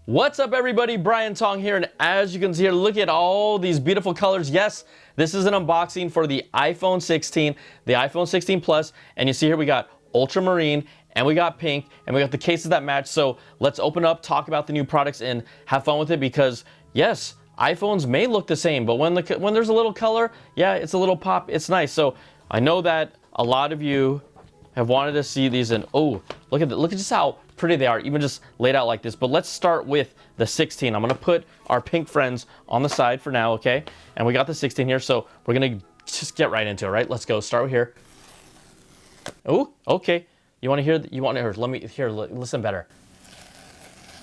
What's up, everybody? Brian Tong here, and as you can see here, look at all these beautiful colors. Yes, this is an unboxing for the iPhone 16, the iPhone 16 Plus, and you see here we got ultramarine, and we got pink, and we got the cases that match. So let's open up, talk about the new products, and have fun with it because, yes, iPhones may look the same, but when there's a little color, yeah, it's a little pop, it's nice. So I know that a lot of you have wanted to see these, and oh, look at just how pretty they are, even just laid out like this. But let's start with the 16. I'm gonna put our pink friends on the side for now, okay? And we got the 16 here, so we're gonna just get right into it, right? Let's go. Start here. Oh, okay. You want to hear? You want to hear? Let me hear. Listen better.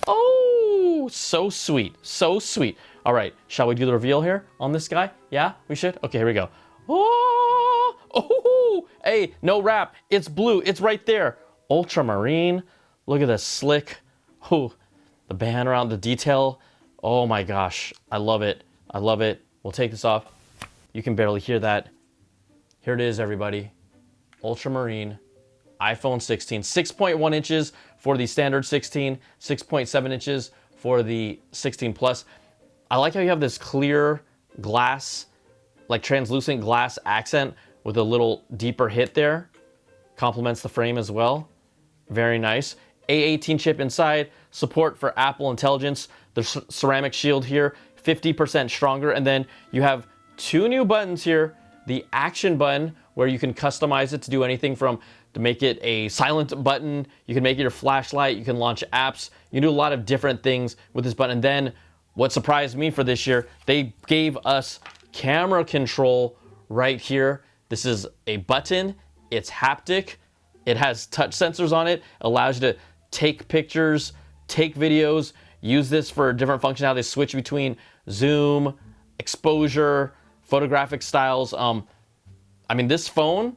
Oh, so sweet, so sweet. All right, shall we do the reveal here on this guy? Yeah, we should. Okay, here we go. Oh, oh, hey, no wrap. It's blue. It's right there. Ultramarine. Look at this slick. Oh, the band around the detail. Oh my gosh, I love it. I love it. We'll take this off. You can barely hear that. Here it is, everybody. Ultramarine, iPhone 16, 6.1 inches for the standard 16, 6.7 inches for the 16 Plus. I like how you have this clear glass, like translucent glass accent with a little deeper hit there. Complements the frame as well. Very nice. A18 chip inside, support for Apple Intelligence, the ceramic shield here, 50% stronger, and then you have two new buttons here. The action button, where you can customize it to do anything from to make it a silent button, you can make it your flashlight, you can launch apps, you can do a lot of different things with this button. And then what surprised me for this year, they gave us camera control right here. This is a button, it's haptic, it has touch sensors on it, allows you to take pictures, take videos, use this for different functionality, switch between zoom, exposure, photographic styles. I mean, this phone,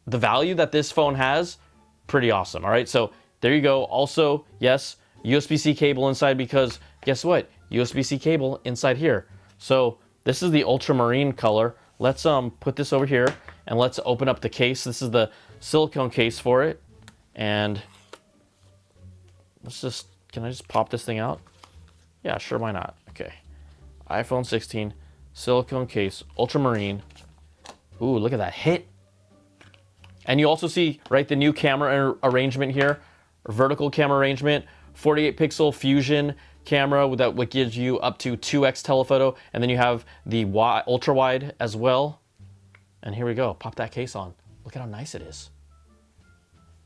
the value that this phone has, pretty awesome. All right, so there you go. Also, yes, USB-C cable inside, because guess what? USB-C cable inside here. So this is the ultramarine color. Let's put this over here and let's open up the case. This is the silicone case for it, and let's just, can I just pop this thing out? Yeah, sure, why not? Okay, iPhone 16, silicone case, ultramarine. Ooh, look at that hit. And you also see, right, the new camera arrangement here, vertical camera arrangement, 48 pixel fusion camera that gives you up to 2x telephoto, and then you have the ultra wide as well. And here we go, pop that case on. Look at how nice it is.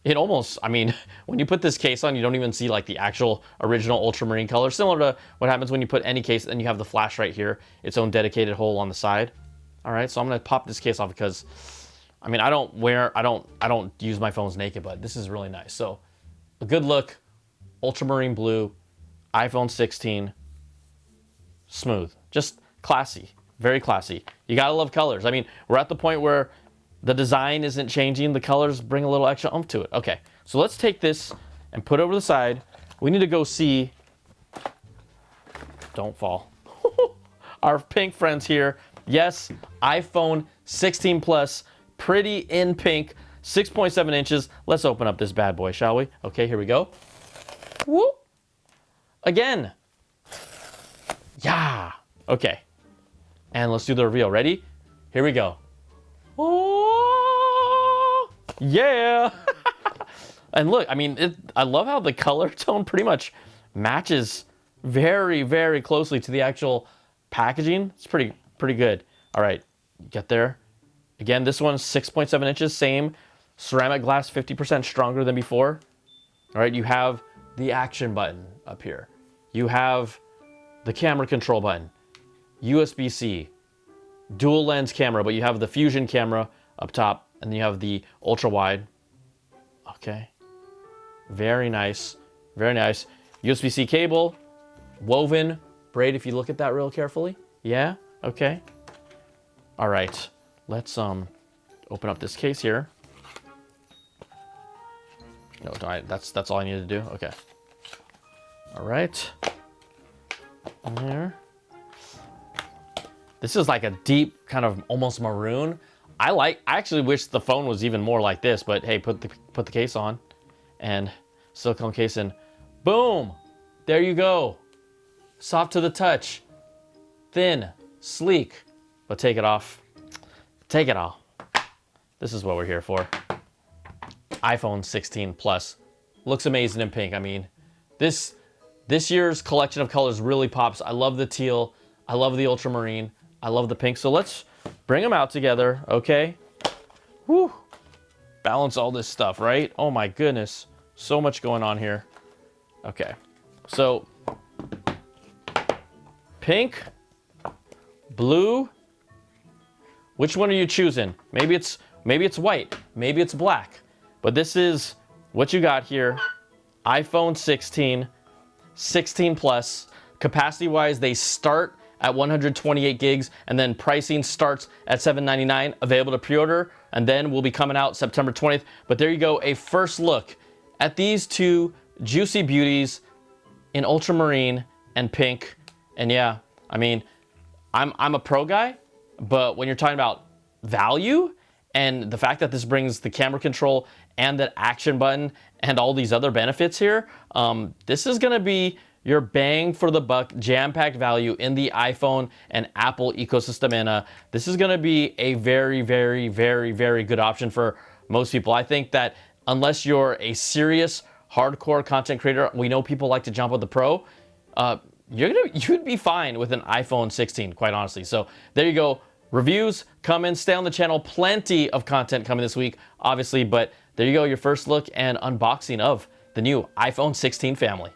It almost, I mean, when you put this case on, you don't even see like the actual original ultramarine color, similar to what happens when you put any case and you have the flash right here, its own dedicated hole on the side. All right, so I'm gonna pop this case off because, I mean, I don't use my phones naked, but this is really nice. So a good look, ultramarine blue, iPhone 16, smooth, just classy, very classy. You gotta love colors. I mean, we're at the point where the design isn't changing, the colors bring a little extra oomph to it. Okay, so let's take this and put it over the side. We need to go see, don't fall, our pink friends here. Yes, iPhone 16 Plus, pretty in pink, 6.7 inches. Let's open up this bad boy, shall we? Okay, here we go. Whoop. Again. Yeah. Okay. And let's do the reveal. Ready? Here we go. Oh, yeah. And look, I mean, I love how the color tone pretty much matches very, very closely to the actual packaging. It's pretty good. All right, get there. Again, this one's 6.7 inches, same ceramic glass, 50% stronger than before. All right, you have the action button up here. You have the camera control button, USB-C, dual lens camera, but you have the fusion camera up top, and then you have the ultra wide. Okay, very nice, very nice. USB-C cable, woven braid if you look at that real carefully. Yeah, okay. All right, let's open up this case here. No, that's all I need to do. Okay. All right. There. This is like a deep kind of almost maroon. I actually wish the phone was even more like this, but hey, put the case on and silicone case and boom, there you go. soft to the touch, thin, sleek. But take it off. Take it all. This is what we're here for. iPhone 16 Plus. Looks amazing in pink. I mean, this year's collection of colors really pops. I love the teal. I love the ultramarine. I love the pink. So let's bring them out together, okay? Whew. Balance all this stuff, right? Oh my goodness. So much going on here. Okay. So, pink, blue. Which one are you choosing? Maybe it's white. Maybe it's black. But this is what you got here. iPhone 16, 16 Plus. Capacity-wise, they start at 128 gigs, and then pricing starts at $799, available to pre-order, and then will be coming out September 20th. But there you go, a first look at these two juicy beauties in ultramarine and pink. And yeah, I mean, I'm a pro guy, but when you're talking about value and the fact that this brings the camera control and that action button and all these other benefits here, this is gonna be your bang for the buck, jam-packed value in the iPhone and Apple ecosystem. And this is gonna be a very, very, very, very good option for most people. I think that unless you're a serious hardcore content creator, we know people like to jump on the Pro, you'd be fine with an iPhone 16, quite honestly. So there you go. Reviews come in, stay on the channel. Plenty of content coming this week, obviously, but there you go, your first look and unboxing of the new iPhone 16 family.